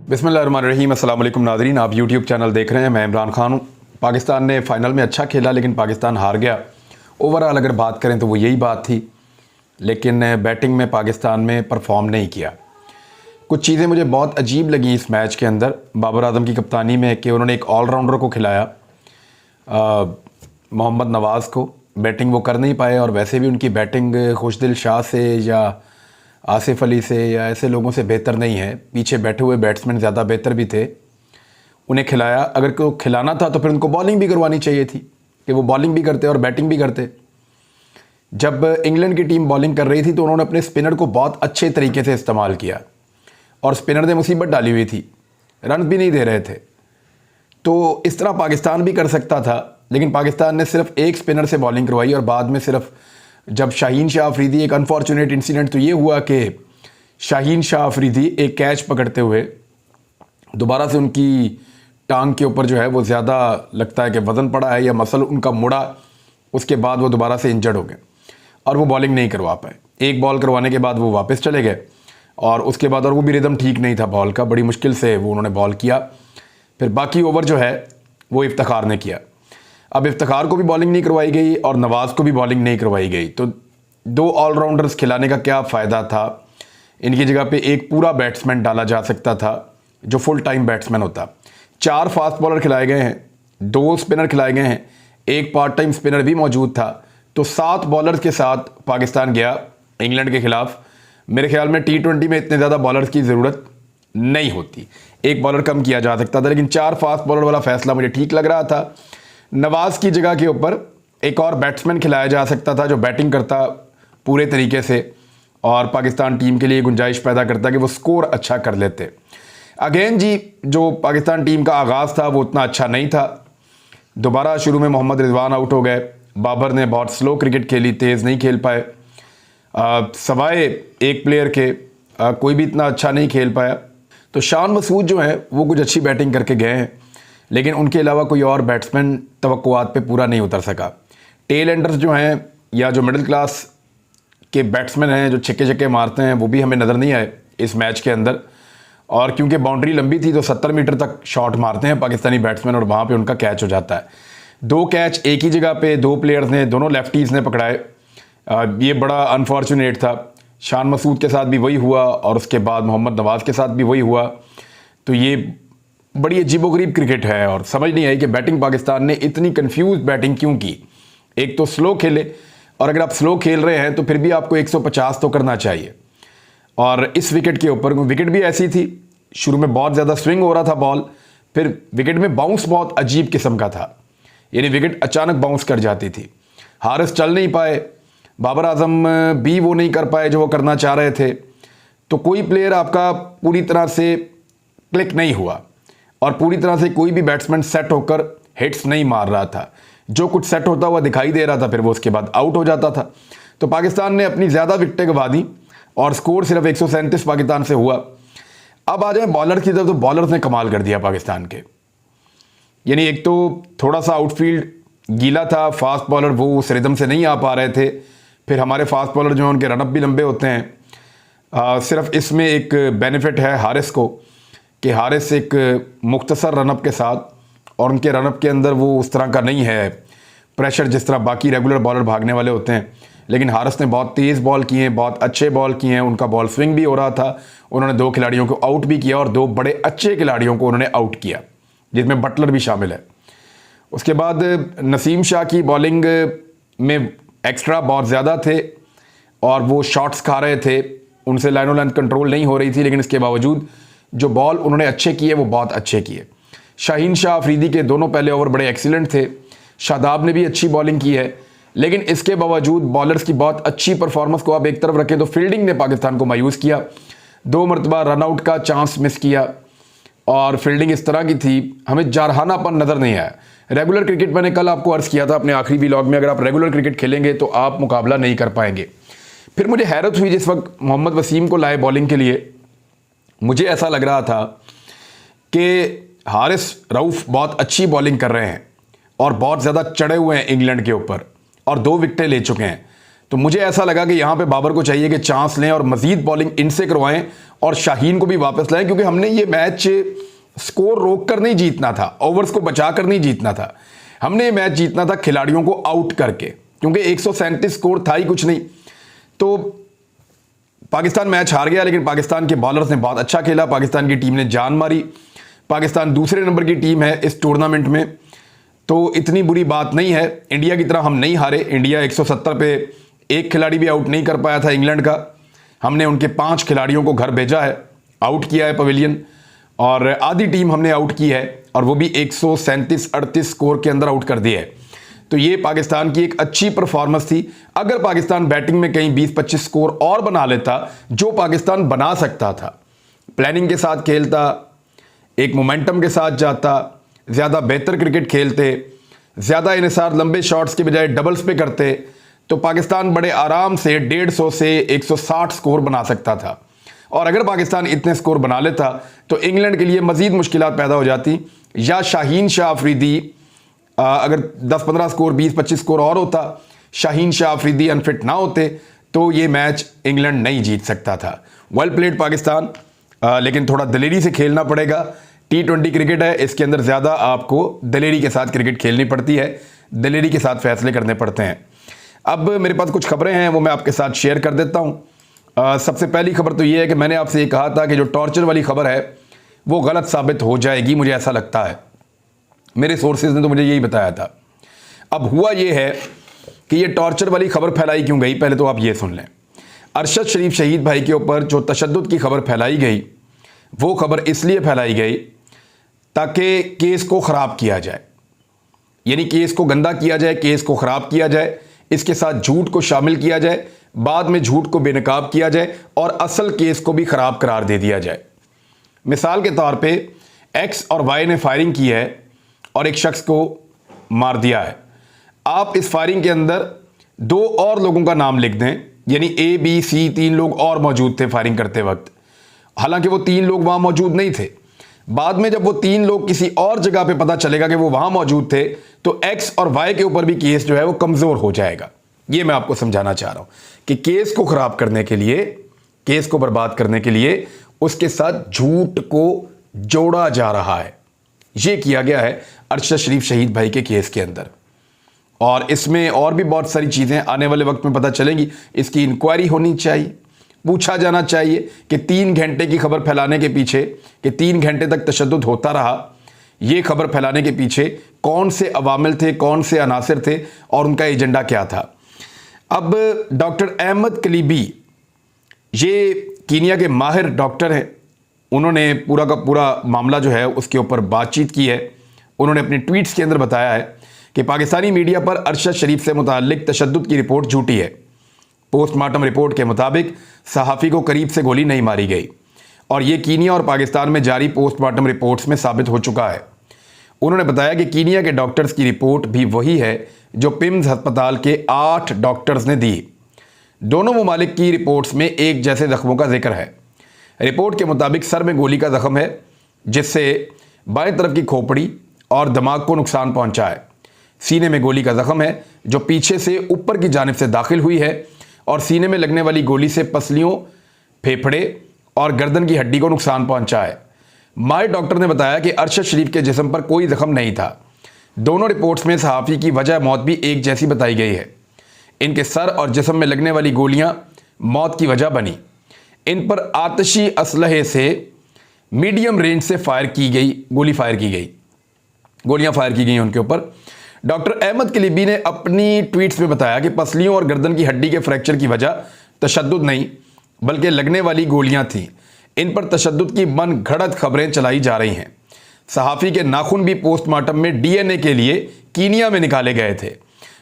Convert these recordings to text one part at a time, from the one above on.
बिस्मिल्लाहिर्रहमानिर्रहीम। अस्सलाम वालेकुम नाज़रीन, आप यूट्यूब चैनल देख रहे हैं। मैं इमरान खान हूँ। पाकिस्तान ने फ़ाइनल में अच्छा खेला लेकिन पाकिस्तान हार गया। ओवरऑल अगर बात करें तो वो यही बात थी, लेकिन बैटिंग में पाकिस्तान में परफॉर्म नहीं किया। कुछ चीज़ें मुझे बहुत अजीब लगी इस मैच के अंदर बाबर आजम की कप्तानी में कि उन्होंने एक ऑलराउंडर को खिलाया, मोहम्मद नवाज़ को। बैटिंग वो कर नहीं पाए और वैसे भी उनकी बैटिंग खुशदिल शाह से या आसिफ अली से या ऐसे लोगों से बेहतर नहीं है। पीछे बैठे हुए बैट्समैन ज़्यादा बेहतर भी थे। उन्हें खिलाया, अगर को खिलाना था तो फिर उनको बॉलिंग भी करवानी चाहिए थी कि वो बॉलिंग भी करते और बैटिंग भी करते। जब इंग्लैंड की टीम बॉलिंग कर रही थी तो उन्होंने अपने स्पिनर को बहुत अच्छे तरीके से इस्तेमाल किया और स्पिनर ने मुसीबत डाली हुई थी, रन भी नहीं दे रहे थे। तो इस तरह पाकिस्तान भी कर सकता था, लेकिन पाकिस्तान ने सिर्फ एक स्पिनर से बॉलिंग करवाई और बाद में सिर्फ जब शाहीन शाह अफरीदी, एक अनफॉर्चुनेट इंसिडेंट तो ये हुआ कि शाहीन शाह अफरीदी एक कैच पकड़ते हुए दोबारा से उनकी टांग के ऊपर जो है वो ज़्यादा लगता है कि वज़न पड़ा है या मसल उनका मुड़ा, उसके बाद वो दोबारा से इंजर्ड हो गए और वो बॉलिंग नहीं करवा पाए। एक बॉल करवाने के बाद वो वापस चले गए और उसके बाद, और वो भी रिदम ठीक नहीं था बॉल का, बड़ी मुश्किल से वो उन्होंने बॉल किया। फिर बाकी ओवर जो है वो इफ्तिखार ने किया। अब इफ्तिखार को भी बॉलिंग नहीं करवाई गई और नवाज़ को भी बॉलिंग नहीं करवाई गई, तो दो ऑलराउंडर्स खिलाने का क्या फ़ायदा था। इनकी जगह पे एक पूरा बैट्समैन डाला जा सकता था जो फुल टाइम बैट्समैन होता। 4 फास्ट बॉलर खिलाए गए हैं, 2 स्पिनर खिलाए गए हैं, एक पार्ट टाइम स्पिनर भी मौजूद था। तो 7 बॉलर्स के साथ पाकिस्तान गया इंग्लैंड के ख़िलाफ़। मेरे ख्याल में T20 में इतने ज़्यादा बॉलर्स की ज़रूरत नहीं होती, एक बॉलर कम किया जा सकता था, लेकिन 4 फास्ट बॉलर वाला फ़ैसला मुझे ठीक लग रहा था। नवाज़ की जगह के ऊपर एक और बैट्समैन खिलाया जा सकता था जो बैटिंग करता पूरे तरीके से और पाकिस्तान टीम के लिए गुंजाइश पैदा करता कि वो स्कोर अच्छा कर लेते। अगेन जी, जो पाकिस्तान टीम का आगाज़ था वो उतना अच्छा नहीं था। दोबारा शुरू में मोहम्मद रिजवान आउट हो गए, बाबर ने बहुत स्लो क्रिकेट खेली, तेज़ नहीं खेल पाए। सवाए एक प्लेयर के कोई भी इतना अच्छा नहीं खेल पाया। तो शान मसूद जो है वो कुछ अच्छी बैटिंग करके गए हैं, लेकिन उनके अलावा कोई और बैट्समैन तवक्कुआत पे पूरा नहीं उतर सका। टेल एंडर्स जो हैं या जो मिडिल क्लास के बैट्समैन हैं जो छक्के छक्के मारते हैं वो भी हमें नज़र नहीं आए इस मैच के अंदर। और क्योंकि बाउंड्री लंबी थी तो 70 मीटर तक शॉट मारते हैं पाकिस्तानी बैट्समैन और वहाँ पे उनका कैच हो जाता है। 2 कैच एक ही जगह पे 2 प्लेयर्स ने, दोनों लेफ्टीज़ ने पकड़ाए। ये बड़ा अनफॉर्चुनेट था। शान मसूद के साथ भी वही हुआ और उसके बाद मोहम्मद नवाज़ के साथ भी वही हुआ। तो ये बड़ी अजीबोगरीब क्रिकेट है और समझ नहीं आई कि बैटिंग पाकिस्तान ने इतनी कंफ्यूज बैटिंग क्यों की। एक तो स्लो खेले, और अगर आप स्लो खेल रहे हैं तो फिर भी आपको 150 तो करना चाहिए। और इस विकेट के ऊपर विकेट भी ऐसी थी, शुरू में बहुत ज़्यादा स्विंग हो रहा था बॉल, फिर विकेट में बाउंस बहुत अजीब किस्म का था, यानी विकेट अचानक बाउंस कर जाती थी। हारिस चल नहीं पाए, बाबर आजम भी वो नहीं कर पाए जो वो करना चाह रहे थे। तो कोई प्लेयर आपका पूरी तरह से क्लिक नहीं हुआ और पूरी तरह से कोई भी बैट्समैन सेट होकर हिट्स नहीं मार रहा था। जो कुछ सेट होता हुआ दिखाई दे रहा था फिर वो उसके बाद आउट हो जाता था। तो पाकिस्तान ने अपनी ज़्यादा विकेटें गंवा दी और स्कोर सिर्फ 137 पाकिस्तान से हुआ। अब आ जाए बॉलर की तरफ, तो बॉलर्स ने कमाल कर दिया पाकिस्तान के। यानी एक तो थोड़ा सा आउटफील्ड गीला था, फास्ट बॉलर वो उस रिदम से नहीं आ पा रहे थे। फिर हमारे फास्ट बॉलर जो हैं उनके रनअप भी लंबे होते हैं। सिर्फ इसमें एक बेनिफिट है हारिस को कि हारिस एक मुख्तसर रनअप के साथ, और उनके रनअप के अंदर वो उस तरह का नहीं है प्रेशर जिस तरह बाकी रेगुलर बॉलर भागने वाले होते हैं। लेकिन हारिस ने बहुत तेज़ बॉल किए हैं, बहुत अच्छे बॉल किए हैं, उनका बॉल स्विंग भी हो रहा था। उन्होंने 2 खिलाड़ियों को आउट भी किया और 2 बड़े अच्छे खिलाड़ियों को उन्होंने आउट किया, जिसमें बटलर भी शामिल है। उसके बाद नसीम शाह की बॉलिंग में एक्स्ट्रा बहुत ज़्यादा थे और वो शॉट्स खा रहे थे, उनसे लाइनो लेंथ कंट्रोल नहीं हो रही थी, लेकिन इसके बावजूद जो बॉल उन्होंने अच्छे किए वो बहुत अच्छे किए। शाहीन शाह अफरीदी के दोनों पहले ओवर बड़े एक्सीलेंट थे, शादाब ने भी अच्छी बॉलिंग की है, लेकिन इसके बावजूद बॉलर्स की बहुत अच्छी परफॉर्मेंस को आप एक तरफ रखें तो फील्डिंग ने पाकिस्तान को मायूस किया। 2 मरतबा रनआउट का चांस मिस किया और फील्डिंग इस तरह की थी, हमें जारहानापन नज़र नहीं आया। रेगुलर क्रिकेट मैंने कल आपको अर्ज़ किया था अपने आखिरी व्लॉग में, अगर आप रेगुलर क्रिकेट खेलेंगे तो आप मुकाबला नहीं कर पाएंगे। फिर मुझे हैरत हुई जिस वक्त मोहम्मद वसीम को लाए बॉलिंग के लिए, मुझे ऐसा लग रहा था कि हारिस रऊफ़ बहुत अच्छी बॉलिंग कर रहे हैं और बहुत ज़्यादा चढ़े हुए हैं इंग्लैंड के ऊपर और 2 विकेटें ले चुके हैं। तो मुझे ऐसा लगा कि यहाँ पे बाबर को चाहिए कि चांस लें और मजीद बॉलिंग इनसे करवाएं और शाहीन को भी वापस लाएं, क्योंकि हमने ये मैच स्कोर रोक कर नहीं जीतना था, ओवर्स को बचा कर नहीं जीतना था, हमने ये मैच जीतना था खिलाड़ियों को आउट करके, क्योंकि 137 स्कोर था ही कुछ नहीं। तो पाकिस्तान मैच हार गया, लेकिन पाकिस्तान के बॉलर्स ने बहुत अच्छा खेला, पाकिस्तान की टीम ने जान मारी। पाकिस्तान दूसरे नंबर की टीम है इस टूर्नामेंट में, तो इतनी बुरी बात नहीं है। इंडिया की तरह हम नहीं हारे। इंडिया 170 पे एक खिलाड़ी भी आउट नहीं कर पाया था इंग्लैंड का। हमने उनके 5 खिलाड़ियों को घर भेजा है, आउट किया है पवेलियन, और आधी टीम हमने आउट की है, और वो भी 137-38 स्कोर के अंदर आउट कर दिए है। तो ये पाकिस्तान की एक अच्छी परफॉर्मेंस थी। अगर पाकिस्तान बैटिंग में कहीं 20-25 स्कोर और बना लेता, जो पाकिस्तान बना सकता था, प्लानिंग के साथ खेलता, एक मोमेंटम के साथ जाता, ज़्यादा बेहतर क्रिकेट खेलते, ज़्यादा इन्हिसार लंबे शॉट्स के बजाय डबल्स पे करते, तो पाकिस्तान बड़े आराम से 150 से 160 स्कोर बना सकता था। और अगर पाकिस्तान इतने स्कोर बना लेता तो इंग्लैंड के लिए मजीद मुश्किलात पैदा हो जाती, या शाहीन शाह अफरीदी अगर 10-15 स्कोर 20-25 स्कोर और होता, शाहीन शाह अफरीदी अनफिट ना होते, तो ये मैच इंग्लैंड नहीं जीत सकता था। वेल प्लेड पाकिस्तान, लेकिन थोड़ा दलेरी से खेलना पड़ेगा। T20 क्रिकेट है, इसके अंदर ज़्यादा आपको दलेरी के साथ क्रिकेट खेलनी पड़ती है, दलेरी के साथ फैसले करने पड़ते हैं। अब मेरे पास कुछ खबरें हैं, वो मैं आपके साथ शेयर कर देता हूँ। सबसे पहली खबर तो ये है कि मैंने आपसे ये कहा था कि जो टॉर्चर वाली खबर है वो गलत साबित हो जाएगी, मुझे ऐसा लगता है। मेरे सोर्सेज ने तो मुझे यही बताया था। अब हुआ ये है कि ये टॉर्चर वाली खबर फैलाई क्यों गई, पहले तो आप ये सुन लें। अरशद शरीफ शहीद भाई के ऊपर जो तशद्दुद की खबर फैलाई गई, वो खबर इसलिए फैलाई गई ताकि केस को ख़राब किया जाए, यानी केस को गंदा किया जाए, केस को ख़राब किया जाए, इसके साथ झूठ को शामिल किया जाए, बाद में झूठ को बेनकाब किया जाए और असल केस को भी ख़राब करार दे दिया जाए। मिसाल के तौर पे एक्स और वाई ने फायरिंग की है और एक शख्स को मार दिया है। आप इस फायरिंग के अंदर 2 और लोगों का नाम लिख दें, यानी ए बी सी 3 लोग और मौजूद थे फायरिंग करते वक्त, हालांकि वो 3 लोग वहां मौजूद नहीं थे। बाद में जब वो 3 लोग किसी और जगह पे पता चलेगा कि वो वहां मौजूद थे, तो एक्स और वाई के ऊपर भी केस जो है वो कमज़ोर हो जाएगा। ये मैं आपको समझाना चाह रहा हूं कि केस को ख़राब करने के लिए, केस को बर्बाद करने के लिए उसके साथ झूठ को जोड़ा जा रहा है। ये किया गया है अरशद शरीफ शहीद भाई के केस के अंदर, और इसमें और भी बहुत सारी चीज़ें आने वाले वक्त में पता चलेंगी। इसकी इंक्वायरी होनी चाहिए, पूछा जाना चाहिए कि 3 घंटे की खबर फैलाने के पीछे, कि 3 घंटे तक तशद्दुद होता रहा, ये खबर फैलाने के पीछे कौन से अवामिल थे, कौन से अनासिर थे और उनका एजेंडा क्या था। अब डॉक्टर अहमद कलीबी, ये कीनिया के माहिर डॉक्टर हैं, उन्होंने पूरा का पूरा मामला जो है उसके ऊपर बातचीत की है। उन्होंने अपने ट्वीट्स के अंदर बताया है कि पाकिस्तानी मीडिया पर अरशद शरीफ से मुताल्लिक तशद्दुद की रिपोर्ट झूठी है। पोस्टमार्टम रिपोर्ट के मुताबिक सहाफ़ी को करीब से गोली नहीं मारी गई, और ये कीनिया और पाकिस्तान में जारी पोस्टमार्टम रिपोर्ट्स में साबित हो चुका है। उन्होंने बताया कि कीनिया के डॉक्टर्स की रिपोर्ट भी वही है जो पिम्स अस्पताल के 8 डॉक्टर्स ने दी। दोनों ममालिक की रिपोर्ट्स में एक जैसे जख्मों का जिक्र है। रिपोर्ट के मुताबिक सर में गोली का जख्म है, जिससे बाएं तरफ की खोपड़ी और दिमाग को नुकसान पहुंचा है। सीने में गोली का जख्म है जो पीछे से ऊपर की जानिब से दाखिल हुई है, और सीने में लगने वाली गोली से पसलियों, फेफड़े और गर्दन की हड्डी को नुकसान पहुंचा है। माहिर डॉक्टर ने बताया कि अरशद शरीफ के जिस्म पर कोई जख्म नहीं था। दोनों रिपोर्ट्स में सहाफ़ी की वजह मौत भी एक जैसी बताई गई है। इनके सर और जिस्म में लगने वाली गोलियां मौत की वजह बनी। इन पर आतशी असलहे से मीडियम रेंज से फायर की गई, गोलियां फायर की गई उनके ऊपर। डॉक्टर अहमद कलीबी ने अपनी ट्वीट्स में बताया कि पसलियों और गर्दन की हड्डी के फ्रैक्चर की वजह तशद्दुद नहीं बल्कि लगने वाली गोलियां थीं। इन पर तशद्दुद की मन घड़त खबरें चलाई जा रही हैं। सहाफ़ी के नाखून भी पोस्टमार्टम में डीएनए के लिए कीनिया में निकाले गए थे।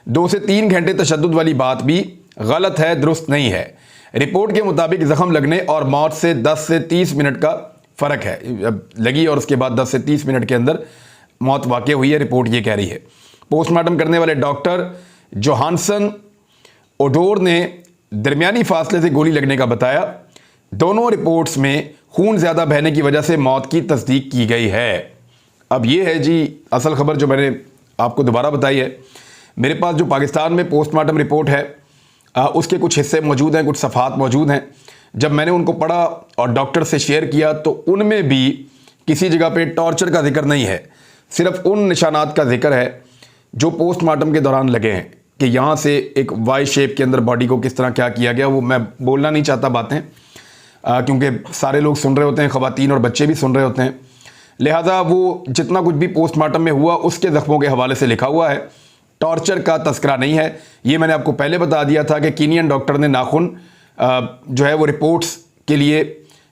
2 से 3 घंटे तशद्दुद वाली बात भी गलत है, दुरुस्त नहीं है। रिपोर्ट के मुताबिक जख्म लगने और मौत से 10 से 30 मिनट का फ़र्क है। लगी और उसके बाद 10 से 30 मिनट के अंदर मौत वाक़ई हुई है, रिपोर्ट ये कह रही है। पोस्टमार्टम करने वाले डॉक्टर जोहानसन ओडोर ने दरमियानी फासले से गोली लगने का बताया। दोनों रिपोर्ट्स में खून ज़्यादा बहने की वजह से मौत की तस्दीक की गई है। अब ये है जी असल खबर जो मैंने आपको दोबारा बताई है। मेरे पास जो पाकिस्तान में पोस्टमार्टम रिपोर्ट है उसके कुछ हिस्से मौजूद हैं, कुछ सफ़ात मौजूद हैं। जब मैंने उनको पढ़ा और डॉक्टर से शेयर किया तो उनमें भी किसी जगह पे टॉर्चर का जिक्र नहीं है, सिर्फ उन निशानात का जिक्र है जो पोस्टमार्टम के दौरान लगे हैं कि यहाँ से एक वाई शेप के अंदर बॉडी को किस तरह क्या किया गया। वो मैं बोलना नहीं चाहता बातें, क्योंकि सारे लोग सुन रहे होते हैं, ख़वातीन और बच्चे भी सुन रहे होते हैं, लिहाजा वो जितना कुछ भी पोस्टमार्टम में हुआ उसके ज़ख्मों के हवाले से लिखा हुआ है, टॉर्चर का तस्करा नहीं है। ये मैंने आपको पहले बता दिया था कि कीनियन डॉक्टर ने नाखून जो है वो रिपोर्ट्स के लिए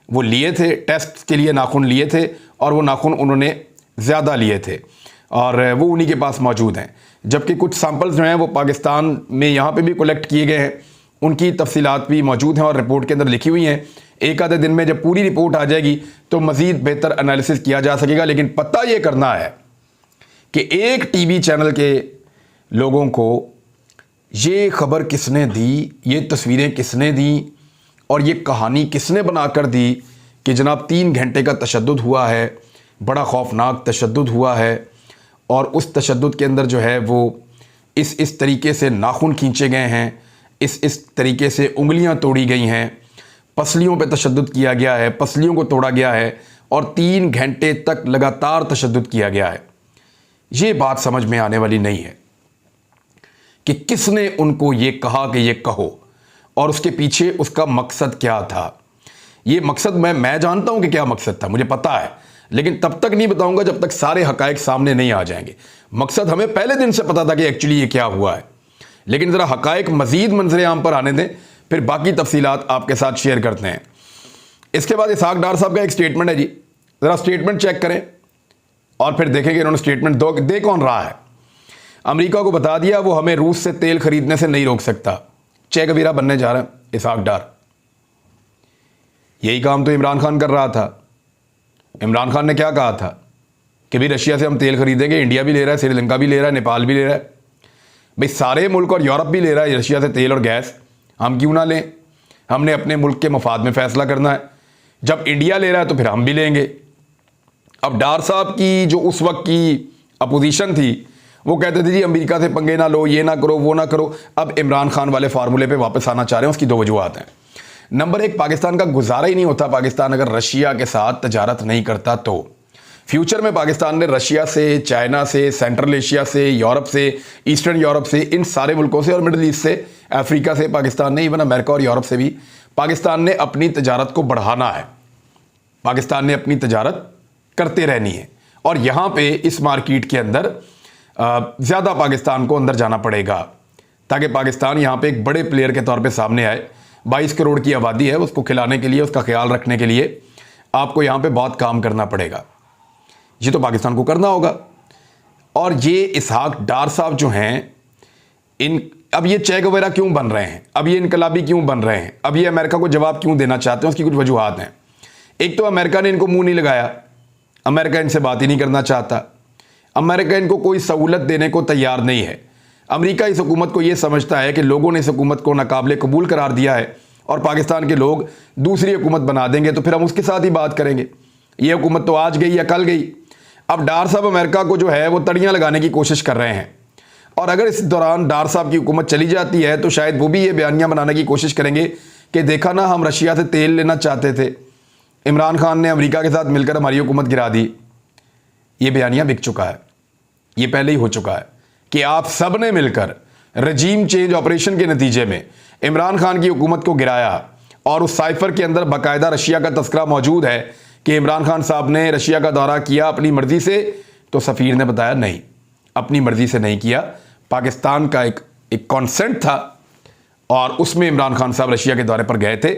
वो लिए थे, टेस्ट के लिए नाखून लिए थे, और वो नाखून उन्होंने ज़्यादा लिए थे और वो उन्हीं के पास मौजूद हैं। जबकि कुछ सैंपल्स जो हैं वो पाकिस्तान में यहाँ पे भी कलेक्ट किए गए हैं, उनकी तफसीलात भी मौजूद हैं और रिपोर्ट के अंदर लिखी हुई हैं। एक आधे दिन में जब पूरी रिपोर्ट आ जाएगी तो मज़ीद बेहतर एनालिसिस किया जा सकेगा। लेकिन पता ये करना है कि एक टीवी चैनल के लोगों को ये खबर किसने दी, ये तस्वीरें किसने दी और ये कहानी किसने बनाकर दी कि जनाब 3 घंटे का तशद्दुद हुआ है, बड़ा खौफनाक तशद्दुद हुआ है, और उस तशद्दुद के अंदर जो है वो इस तरीके से नाखून खींचे गए हैं, इस तरीके से उंगलियां तोड़ी गई हैं, पसलियों पे तशद्दुद किया गया है, पसलियों को तोड़ा गया है और 3 घंटे तक लगातार तशद्दुद किया गया है। ये बात समझ में आने वाली नहीं है कि किसने उनको ये कहा कि ये कहो और उसके पीछे उसका मकसद क्या था। ये मकसद मैं जानता हूं कि क्या मकसद था, मुझे पता है, लेकिन तब तक नहीं बताऊंगा जब तक सारे हकायक सामने नहीं आ जाएंगे। मकसद हमें पहले दिन से पता था कि एक्चुअली ये क्या हुआ है, लेकिन ज़रा हकायक मज़ीद मंजर आम पर आने दें, फिर बाकी तफसीलात आपके साथ शेयर करते हैं। इसके बाद इसहाक डार साहब का एक स्टेटमेंट है जी, ज़रा स्टेटमेंट चेक करें और फिर देखें कि इन्होंने स्टेटमेंट दे कौन रहा है। अमेरिका को बता दिया वो हमें रूस से तेल खरीदने से नहीं रोक सकता, चे कबीरा बनने जा रहे हैं इसहाक डार। यही काम तो इमरान खान कर रहा था। इमरान खान ने क्या कहा था कि भाई रशिया से हम तेल खरीदेंगे, इंडिया भी ले रहा है, श्रीलंका भी ले रहा है, नेपाल भी ले रहा है, भाई सारे मुल्क और यूरोप भी ले रहा है रशिया से तेल और गैस, हम क्यों ना लें। हमने अपने मुल्क के मफाद में फ़ैसला करना है। जब इंडिया ले रहा है तो फिर हम भी लेंगे। अब डार साहब की जो उस वक्त की अपोजिशन थी वो कहते थे जी अमेरिका से पंगे ना लो, ये ना करो, वो ना करो। अब इमरान खान वाले फार्मूले पे वापस आना चाह रहे हैं। उसकी 2 वजूहत हैं। नंबर 1, पाकिस्तान का गुजारा ही नहीं होता पाकिस्तान अगर रशिया के साथ तजारत नहीं करता तो। फ्यूचर में पाकिस्तान ने रशिया से, चाइना से, सेंट्रल एशिया से, यूरोप से, ईस्टर्न यूरोप से, इन सारे मुल्कों से और मिडल ईस्ट से, अफ्रीका से पाकिस्तान ने, इवन अमेरिका और यूरोप से भी पाकिस्तान ने अपनी तजारत को बढ़ाना है। पाकिस्तान ने अपनी तजारत करते रहनी है और यहाँ पे इस मार्केट के अंदर ज़्यादा पाकिस्तान को अंदर जाना पड़ेगा ताकि पाकिस्तान यहाँ पे एक बड़े प्लेयर के तौर पे सामने आए। 22 करोड़ की आबादी है, उसको खिलाने के लिए, उसका ख्याल रखने के लिए आपको यहाँ पे बहुत काम करना पड़ेगा। ये तो पाकिस्तान को करना होगा। और ये इसहाक डार साहब जो हैं, अब ये चे गुवेरा क्यों बन रहे हैं, अब ये इनकलाबी क्यों बन रहे हैं, अब ये अमेरिका को जवाब क्यों देना चाहते हैं, उसकी कुछ वजूहत हैं। एक तो अमेरिका ने इनको मुंह नहीं लगाया, अमेरिका इनसे बात ही नहीं करना चाहता। अमेरिका इनको कोई सहूलत देने को तैयार नहीं है। अमेरिका इस हुकूमत को ये समझता है कि लोगों ने इस हुकूमत को नाकाबिले कबूल करार दिया है और पाकिस्तान के लोग दूसरी हुकूमत बना देंगे तो फिर हम उसके साथ ही बात करेंगे। ये हुकूमत तो आज गई या कल गई। अब डार साहब अमेरिका को जो है वो तड़ियाँ लगाने की कोशिश कर रहे हैं और अगर इस दौरान डार साहब की हुकूमत चली जाती है तो शायद वो भी ये बयानियाँ बनाने की कोशिश करेंगे कि देखा ना, हम रशिया से तेल लेना चाहते थे, इमरान खान ने अमेरिका के साथ मिलकर हमारी हुकूमत गिरा दी। ये बयानियाँ बिक चुका है, ये पहले ही हो चुका है कि आप सब ने मिलकर रजीम चेंज ऑपरेशन के नतीजे में इमरान खान की हुकूमत को गिराया और उस साइफर के अंदर बाकायदा रशिया का तस्करा मौजूद है कि इमरान खान साहब ने रशिया का दौरा किया अपनी मर्जी से, तो सफ़ीर ने बताया नहीं, अपनी मर्जी से नहीं किया, पाकिस्तान का एक कॉन्सेंट था और उसमें इमरान खान साहब रशिया के दौरे पर गए थे।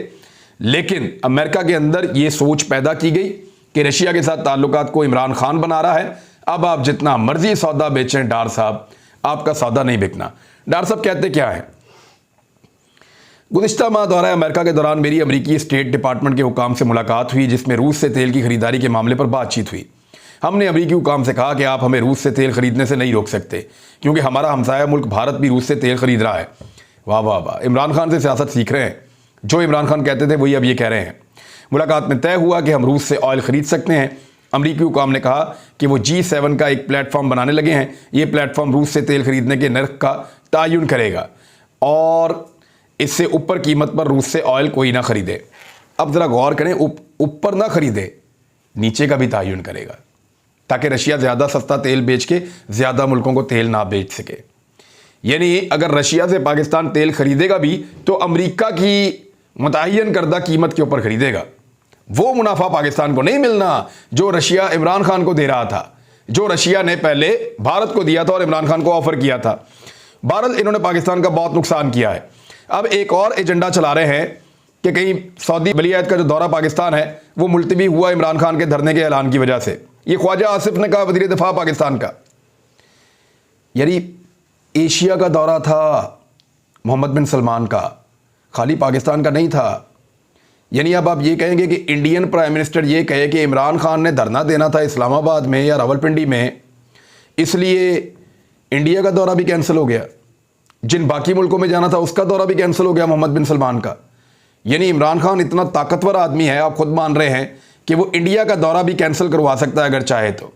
लेकिन अमेरिका के अंदर ये सोच पैदा की गई कि रशिया के साथ ताल्लुकात को इमरान खान बना रहा है, अब आप जितना मर्जी सौदा बेचें डार साहब, आपका सौदा नहीं बिकना। डार साहब कहते क्या है, गुज़िश्ता माह दौरा अमेरिका के दौरान मेरी अमेरिकी स्टेट डिपार्टमेंट के हुकाम से मुलाकात हुई जिसमें रूस से तेल की खरीदारी के मामले पर बातचीत हुई। हमने अमेरिकी हुकाम से कहा कि आप हमें रूस से तेल खरीदने से नहीं रोक सकते क्योंकि हमारा हमसाया मुल्क भारत भी रूस से तेल खरीद रहा है। वाह वाह वाह, इमरान खान से सियासत सीख रहे हैं। जो इमरान खान कहते थे वही अब ये कह रहे हैं। मुलाकात में तय हुआ कि हम रूस से ऑयल ख़रीद सकते हैं। अमरीकी हुकाम ने कहा कि वो G7 का एक प्लेटफॉर्म बनाने लगे हैं। ये प्लेटफॉर्म रूस से तेल खरीदने के नर्ख का तयन करेगा और इससे ऊपर कीमत पर रूस से ऑयल कोई ना खरीदे। अब ज़रा गौर करें, ऊपर ना खरीदे, नीचे का भी तयन करेगा ताकि रशिया ज़्यादा सस्ता तेल बेच के ज़्यादा मुल्कों को तेल ना बेच सके। यानी अगर रशिया से पाकिस्तान तेल खरीदेगा भी तो अमेरिका की मुतय्यन करदा कीमत के ऊपर खरीदेगा। वो मुनाफा पाकिस्तान को नहीं मिलना जो रशिया इमरान खान को दे रहा था, जो रशिया ने पहले भारत को दिया था और इमरान खान को ऑफर किया था। भारत इन्होंने पाकिस्तान का बहुत नुकसान किया है। अब एक और एजेंडा चला रहे हैं कि कहीं सऊदी वलीअहद का जो दौरा पाकिस्तान है वो मुलतवी हुआ इमरान खान के धरने के ऐलान की वजह से। ये ख्वाजा आसिफ ने कहा, वज़ीर दिफा पाकिस्तान का। यानी एशिया का दौरा था मोहम्मद बिन सलमान का, खाली पाकिस्तान का नहीं था। यानी अब आप ये कहेंगे कि इंडियन प्राइम मिनिस्टर ये कहे कि इमरान खान ने धरना देना था इस्लामाबाद में या रावलपिंडी में, इसलिए इंडिया का दौरा भी कैंसिल हो गया, जिन बाकी मुल्कों में जाना था उसका दौरा भी कैंसिल हो गया मोहम्मद बिन सलमान का। यानी इमरान खान इतना ताकतवर आदमी है, आप खुद मान रहे हैं कि वो इंडिया का दौरा भी कैंसिल करवा सकता है अगर चाहे तो।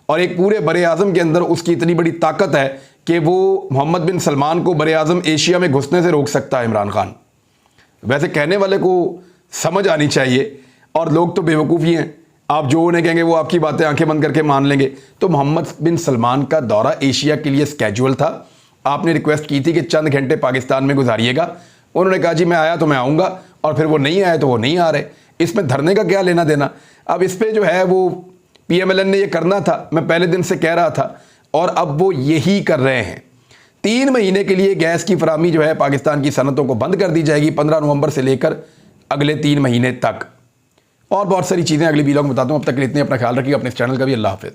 और एक पूरे बरे आज़म के अंदर उसकी इतनी बड़ी ताकत है कि वो मोहम्मद बिन सलमान को बरे आज़म एशिया में घुसने से रोक सकता है इमरान खान। वैसे कहने वाले को समझ आनी चाहिए, और लोग तो बेवकूफ़ ही हैं, आप जो उन्हें कहेंगे वो आपकी बातें आंखें बंद करके मान लेंगे। तो मोहम्मद बिन सलमान का दौरा एशिया के लिए स्केड्यूल था। आपने रिक्वेस्ट की थी कि चंद घंटे पाकिस्तान में गुजारिएगा, उन्होंने कहा जी मैं आया तो मैं आऊँगा, और फिर वो नहीं आए तो वो नहीं आ रहे। इसमें धरने का क्या लेना देना। अब इस पर जो है वो PMLN ने ये करना था, मैं पहले दिन से कह रहा था, और अब वो यही कर रहे हैं। 3 महीने के लिए गैस की फराहमी जो है पाकिस्तान की सनतों को बंद कर दी जाएगी 15 नवंबर से लेकर अगले 3 महीने तक। और बहुत सारी चीज़ें अगली वीडियो में बताता हूँ। अब तक के लिए इतने, अपना ख्याल रखिएगा, अपने इस चैनल का भी। अल्लाह हाफिज़।